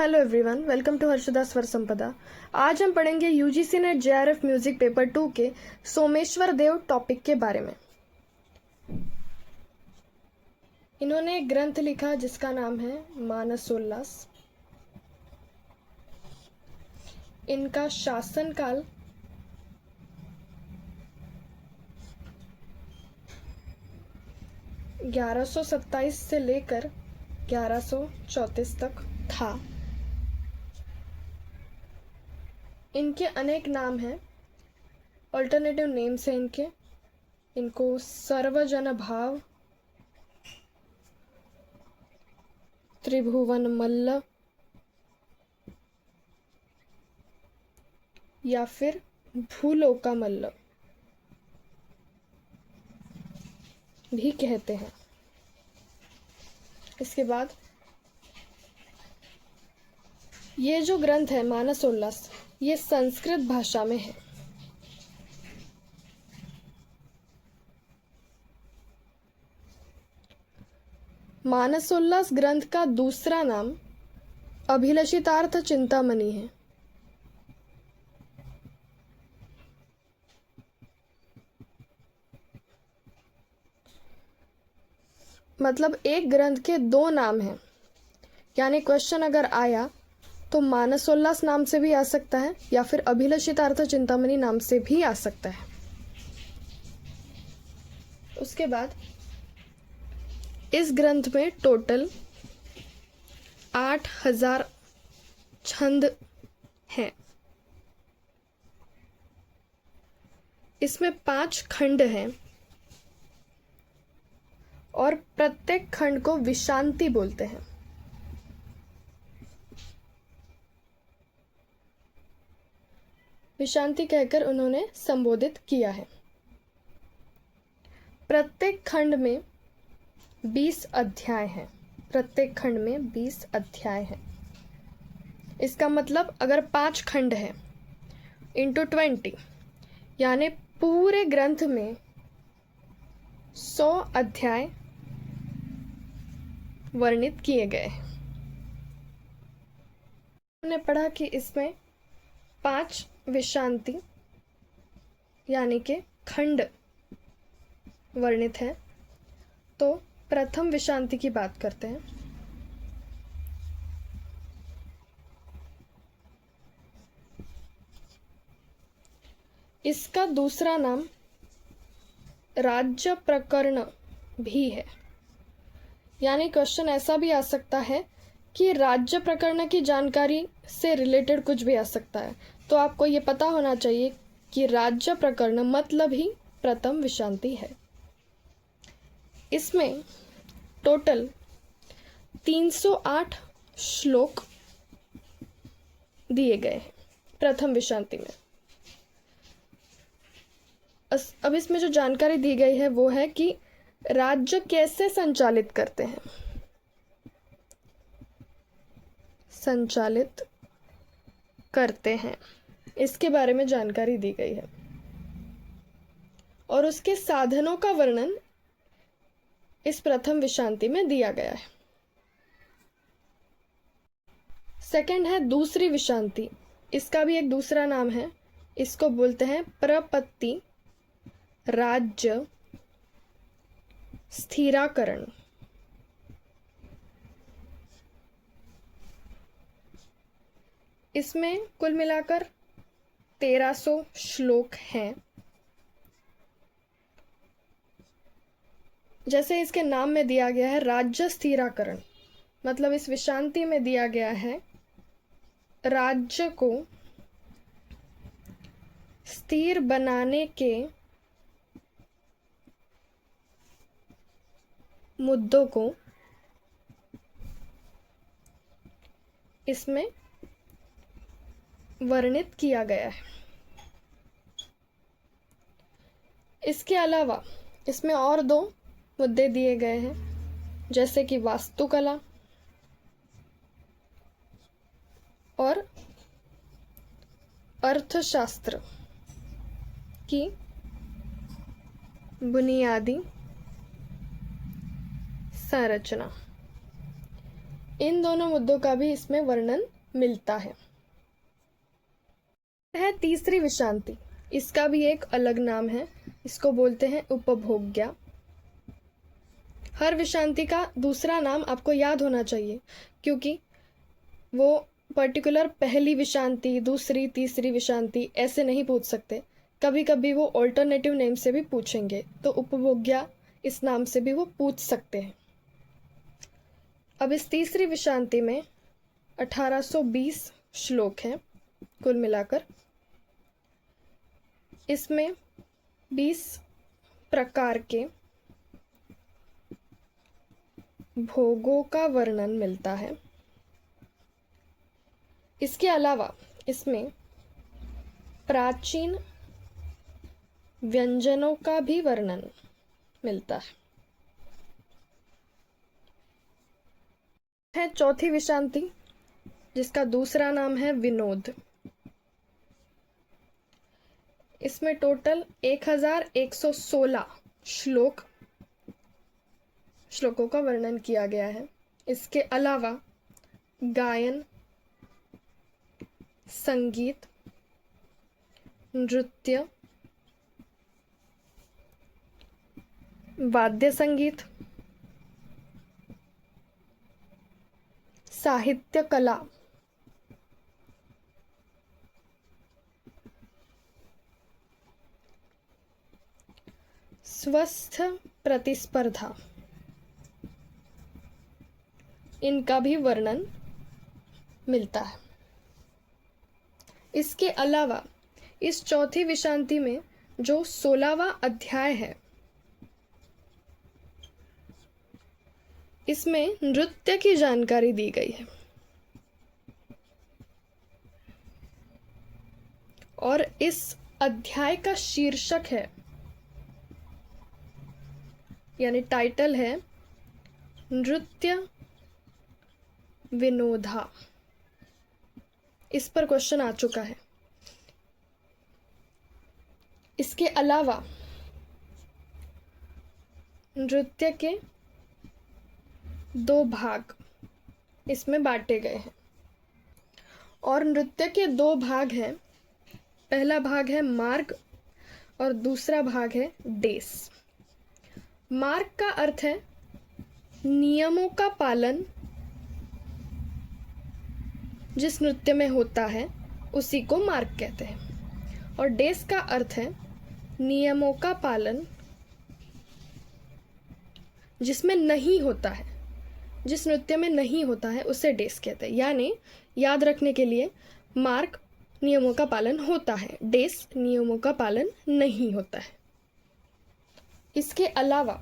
Hello everyone, welcome to Harshada Swar Sampada. आज हम पढ़ेंगे UGC NET JRF music paper 2 के सोमेश्वर देव टॉपिक के बारे में। इन्होंने एक ग्रंथ लिखा जिसका नाम है मानसोल्लास। इनका शासनकाल 1127 से लेकर 1134 तक था। इनके अनेक नाम हैं, ऑल्टरनेटिव नेम्स हैं इनको सर्वजन भाव, त्रिभुवन मल्ल या फिर भूलोका मल्ल भी कहते हैं। इसके बाद ये जो ग्रंथ है मानसोल्लास, ये संस्कृत भाषा में है। मानसोल्लास ग्रंथ का दूसरा नाम अभिलषितार्थ चिंतामणि है। मतलब एक ग्रंथ के दो नाम हैं, यानी क्वेश्चन अगर आया तो मानसोल्लास नाम से भी आ सकता है या फिर अभिलषितार्थ चिंतामणि नाम से भी आ सकता है। उसके बाद इस ग्रंथ में टोटल 8000 छंद हैं। इसमें 5 खंड हैं और प्रत्येक खंड को विशांति बोलते हैं। विशांति कहकर उन्होंने संबोधित किया है। प्रत्येक खंड में 20 अध्याय हैं। प्रत्येक खंड में 20 अध्याय हैं। इसका मतलब अगर 5 खंड है इंटू 20, यानी पूरे ग्रंथ में 100 अध्याय वर्णित किए गए हैं। हमने पढ़ा कि इसमें 5 विशांति यानी के खंड वर्णित है। तो प्रथम विशांति की बात करते हैं। इसका दूसरा नाम राज्य प्रकरण भी है। यानी क्वेश्चन ऐसा भी आ सकता है कि राज्य प्रकरण की जानकारी से रिलेटेड कुछ भी आ सकता है, तो आपको ये पता होना चाहिए कि राज्य प्रकरण मतलब ही प्रथम विशांति है। इसमें टोटल 308 श्लोक दिए गए हैं प्रथम विशांति में। अब इसमें जो जानकारी दी गई है वो है कि राज्य कैसे संचालित करते हैं। संचालित करते हैं इसके बारे में जानकारी दी गई है और उसके साधनों का वर्णन इस प्रथम विशांति में दिया गया है। सेकंड है दूसरी विशांति। इसका भी एक दूसरा नाम है। इसको बोलते हैं प्रपत्ति राज्य स्थिराकरण। इसमें कुल मिलाकर 1300 श्लोक हैं। जैसे इसके नाम में दिया गया है राज्य स्थिराकरण, मतलब इस विशांति में दिया गया है राज्य को स्थिर बनाने के मुद्दों को इसमें वर्णित किया गया है। इसके अलावा इसमें और 2 मुद्दे दिए गए हैं, जैसे कि वास्तुकला और अर्थशास्त्र की बुनियादी संरचना। इन दोनों मुद्दों का भी इसमें वर्णन मिलता है। तीसरी विषांति, इसका भी एक अलग नाम है, इसको बोलते हैं उपभोग्या। हर विषांति का दूसरा नाम आपको याद होना चाहिए, क्योंकि वो पर्टिकुलर पहली विषांति, दूसरी, तीसरी विषांति ऐसे नहीं पूछ सकते। कभी कभी वो ऑल्टरनेटिव नेम से भी पूछेंगे, तो उपभोग्या इस नाम से भी वो पूछ सकते हैं। अब इस तीसरी विषांति में 1820 श्लोक हैं कुल मिलाकर। इसमें 20 प्रकार के भोगों का वर्णन मिलता है। इसके अलावा इसमें प्राचीन व्यंजनों का भी वर्णन मिलता है। चौथी विषांति, जिसका दूसरा नाम है विनोद। इसमें टोटल 1116 श्लोकों का वर्णन किया गया है। इसके अलावा गायन, संगीत, नृत्य, वाद्य संगीत, साहित्य कला, स्वस्थ प्रतिस्पर्धा, इनका भी वर्णन मिलता है। इसके अलावा इस चौथी विषांति में जो 16वां अध्याय है, इसमें नृत्य की जानकारी दी गई है। और इस अध्याय का शीर्षक है, यानी टाइटल है, नृत्य विनोदा। इस पर क्वेश्चन आ चुका है। इसके अलावा नृत्य के 2 भाग इसमें बांटे गए हैं, और नृत्य के 2 भाग हैं। पहला भाग है मार्ग और दूसरा भाग है डेस। मार्ग का अर्थ है नियमों का पालन जिस नृत्य में होता है उसी को मार्ग कहते हैं, और डेस का अर्थ है नियमों का पालन जिसमें नहीं होता है, जिस नृत्य में नहीं होता है उसे डेस कहते हैं। यानी याद रखने के लिए, मार्ग नियमों का पालन होता है, डेस नियमों का पालन नहीं होता है। इसके अलावा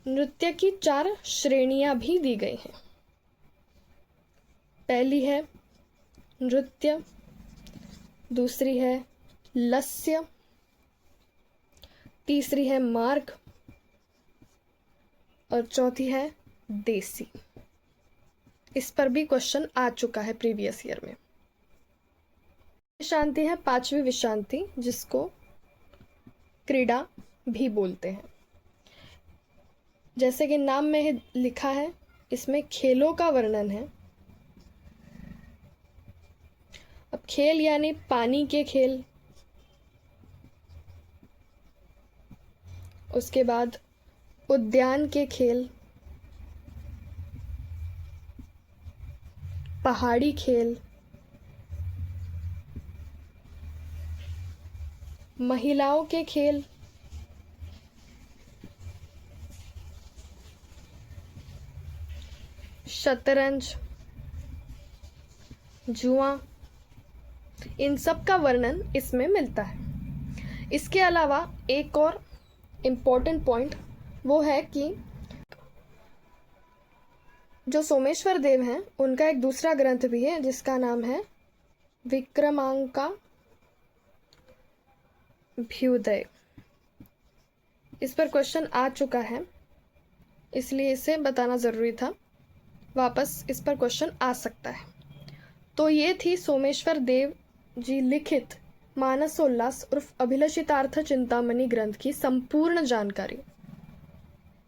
नृत्य की 4 श्रेणियां भी दी गई हैं। पहली है नृत्य, दूसरी है लस्य, तीसरी है मार्ग और चौथी है देसी। इस पर भी क्वेश्चन आ चुका है प्रीवियस ईयर में। विषांति है 5वीं विषांति, जिसको क्रीड़ा भी बोलते हैं। जैसे कि नाम में लिखा है, इसमें खेलों का वर्णन है। अब खेल यानी पानी के खेल, उसके बाद उद्यान के खेल, पहाड़ी खेल, महिलाओं के खेल, शतरंज, जुआ, इन सब का वर्णन इसमें मिलता है। इसके अलावा एक और इम्पोर्टेंट पॉइंट वो है कि जो सोमेश्वर देव हैं, उनका एक दूसरा ग्रंथ भी है जिसका नाम है विक्रमांका भ्युदय। इस पर क्वेश्चन आ चुका है, इसलिए इसे बताना ज़रूरी था। वापस इस पर क्वेश्चन आ सकता है। तो ये थी सोमेश्वर देव जी लिखित मानसोल्लास उर्फ अभिलषितार्थ चिंतामणि ग्रंथ की संपूर्ण जानकारी।